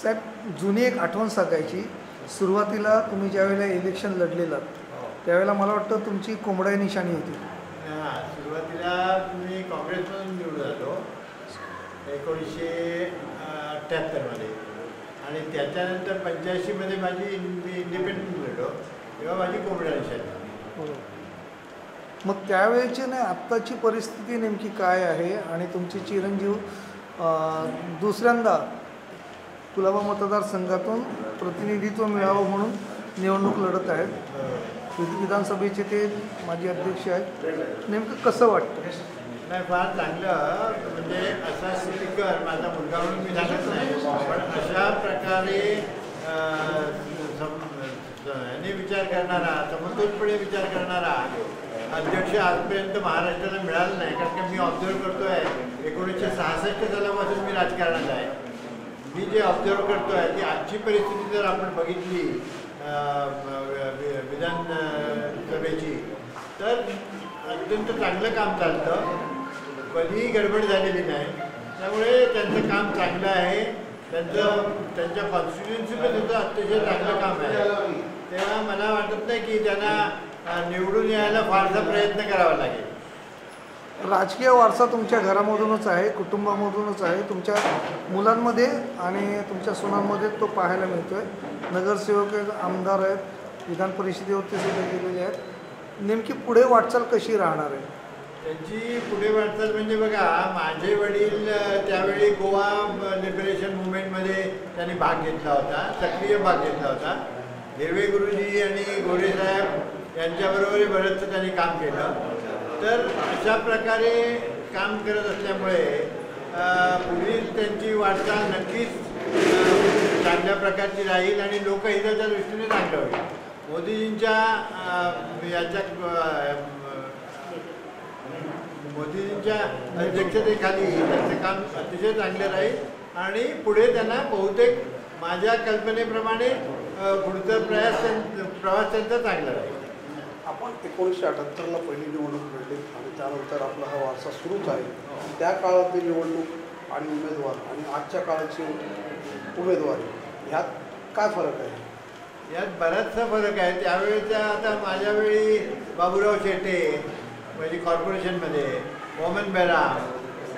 साहेब, जुनी एक आठवण सांगायची. सुरुवातीला तुम्ही ज्यावेळेला इलेक्शन लढलेलं त्यावेळेला मला वाटतं तुमची कोंबडा निशाणी होती. सुरुवातीला मी काँग्रेसमधून निवडून आलो 1978 आणि त्याच्यानंतर 85 माझी इंडिपेंडंट लढलो, तेव्हा माझी कोंबडा निशाणी. मग त्यावेळेची नाही आत्ताची परिस्थिती नेमकी काय आहे आणि तुमचे चिरंजीव दुसऱ्यांदा कुलाबा मतदारसंघातून प्रतिनिधित्व मिळावं म्हणून निवडणूक लढत आहेत. विधानसभेचे ते माजी अध्यक्ष आहेत. नेमकं कसं वाटतं? नाही, फार चांगलं. म्हणजे असा स्पीकर माझा मुलगा म्हणून मी सांगत नाही, पण अशा प्रकारे विचार करणारा, समतोलपणे विचार करणारा अध्यक्ष आजपर्यंत महाराष्ट्राला मिळाला नाही. कारण की मी ऑब्झर्व करतो आहे 1966 सालापासून मी राजकारणात आहे. मी जे ऑब्झर्व करतो आहे ती आजची परिस्थिती जर आपण बघितली विधानसभेची तर अत्यंत चांगलं काम चालतं, कधीही गडबड झालेली नाही. त्यामुळे त्यांचं काम चांगलं आहे. त्यांच्या कॉन्स्टिट्युएन्सीमध्ये सुद्धा अतिशय चांगलं काम आहे. तेव्हा मला वाटत नाही की त्यांना निवडून यायला फारसा प्रयत्न करावा लागेल. राजकीय वारसा तुमच्या घरामधूनच आहे, कुटुंबामधूनच आहे, तुमच्या मुलांमध्ये आणि तुमच्या सुनांमध्ये तो पाहायला मिळतो आहे. नगरसेवक आहेत, आमदार आहेत, विधान परिषदेवरती सुद्धा गेलेले आहेत. नेमकी पुढे वाटचाल कशी राहणार आहे त्यांची? पुढे वाटचाल म्हणजे बघा, माझे वडील त्यावेळी गोवा लिबरेशन मुवमेंटमध्ये त्यांनी भाग घेतला होता, सक्रिय भाग घेतला होता. हिरवे गुरुजी आणि गोरेसाहेब यांच्याबरोबरही बरंचसं त्यांनी काम केलं. तर अशा प्रकारे काम करत असल्यामुळे पुढील त्यांची वाटचाल नक्कीच चांगल्या प्रकारची राहील आणि लोकहिताच्या दृष्टीने चांगलं होईल. मोदीजींच्या अध्यक्षतेखाली त्यांचं काम अतिशय चांगलं राहील आणि पुढे त्यांना बहुतेक माझ्या कल्पनेप्रमाणे पुढचा प्रवास त्यांचा चांगला राहील. आपण 1978ला पहिली निवडणूक लढली आणि त्यानंतर आपला हा वारसा सुरूच आहे. त्या काळातली निवडणूक आणि उमेदवार आणि आजच्या काळाची उमेदवारी ह्यात काय फरक आहे? यात बराचसा फरक आहे. त्यावेळेचा आता माझ्यावेळी बाबूराव शेटे म्हणजे कॉर्पोरेशनमध्ये, वामन बेराम,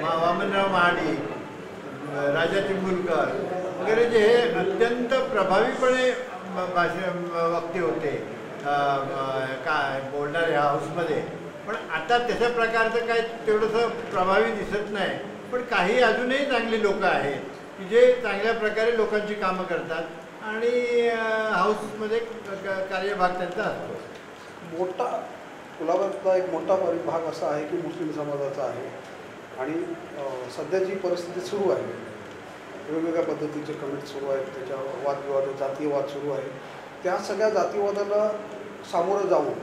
वामनराव महाडिक, राजा चिंबुलकर वगैरे जे हे अत्यंत प्रभावीपणे वक्ते होते काय बोलणारे हाऊसमध्ये. पण आता तशा प्रकारचं काय तेवढंसं प्रभावी दिसत नाही. पण काही अजूनही चांगली लोकं आहेत की जे चांगल्या प्रकारे लोकांची कामं करतात आणि हाऊसमध्ये कार्यभाग त्यांचा असतो. मोठा कुलाब्यातला एक मोठा भाग असा आहे की मुस्लिम समाजाचा आहे आणि सध्या जी परिस्थिती सुरू आहे, वेगवेगळ्या पद्धतीचे कमेंट सुरू आहेत, त्याच्यावर वादविवाद, जातीयवाद सुरू आहे. त्या सगळ्या जातीवादाला सामोरं जाऊन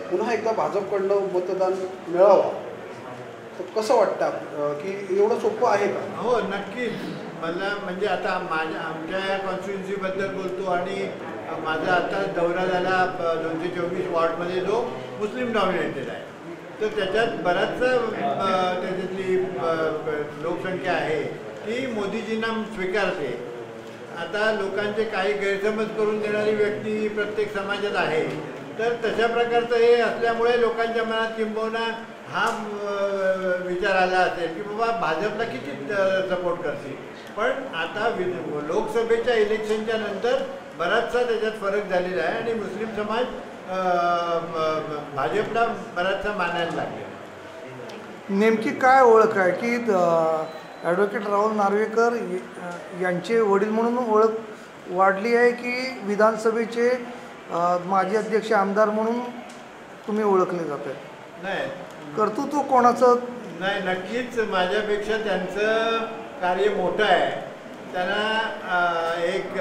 पुन्हा एकदा भाजपकडनं मतदान मिळावं तर कसं वाटतं की एवढं सोपं आहे का? हो, नक्कीच. मला म्हणजे आता आमच्या कॉन्स्टिट्युन्सीबद्दल बोलतो आणि माझा आता दौरा झाला 224 वॉर्डमध्ये जो मुस्लिम डॉमिनेटेड आहे. तर त्याच्यात बराचसा त्याच्यातली लोकसंख्या आहे ती मोदीजींना स्वीकारते. आता लोकांचे काही गैरसमज करून देणारी व्यक्ती प्रत्येक समाजात आहे. तर तशा प्रकारचं हे असल्यामुळे लोकांच्या मनात किंबहुना हा विचार आला असेल की बाबा भाजपला किती सपोर्ट करतील. पण आता लोकसभेच्या इलेक्शनच्या नंतर बराचसा त्याच्यात फरक झालेला आहे आणि मुस्लिम समाज भाजपला बराचसा मानायला लागले. नेमकी काय ओळख आहे की ॲडव्होकेट राहुल नार्वेकर यांचे वडील म्हणून ओळख वाढली आहे की विधानसभेचे माजी अध्यक्ष आमदार म्हणून तुम्ही ओळखले जाते? नाही, कर्तृत्व कोणाचं नाही, नक्कीच माझ्यापेक्षा त्यांचं कार्य मोठं आहे. त्यांना एक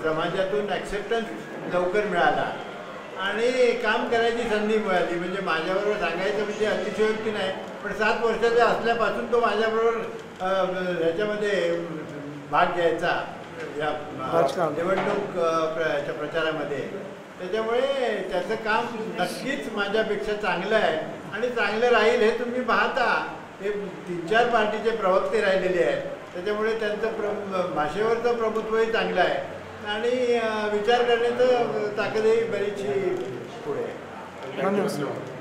समाजातून ॲक्सेप्टन्स लवकर मिळाला आणि काम करायची संधी मिळाली. म्हणजे माझ्याबरोबर सांगायचं म्हणजे अतिशयोक्ती नाही, पण 7 वर्षाचा असल्यापासून तो माझ्याबरोबर ह्याच्यामध्ये भाग घ्यायचा या निवडणूक प्रचारामध्ये. त्याच्यामुळे त्याचं काम नक्कीच माझ्यापेक्षा चांगलं आहे आणि चांगलं राहील हे तुम्ही पाहता हे 3-4 पार्टीचे प्रवक्ते राहिलेले आहेत. त्याच्यामुळे त्यांचं भाषेवरचं प्रभुत्वही चांगलं आहे आणि विचार करण्याचं ताकदही बरीचशी पुढे आहे. धन्यवाद.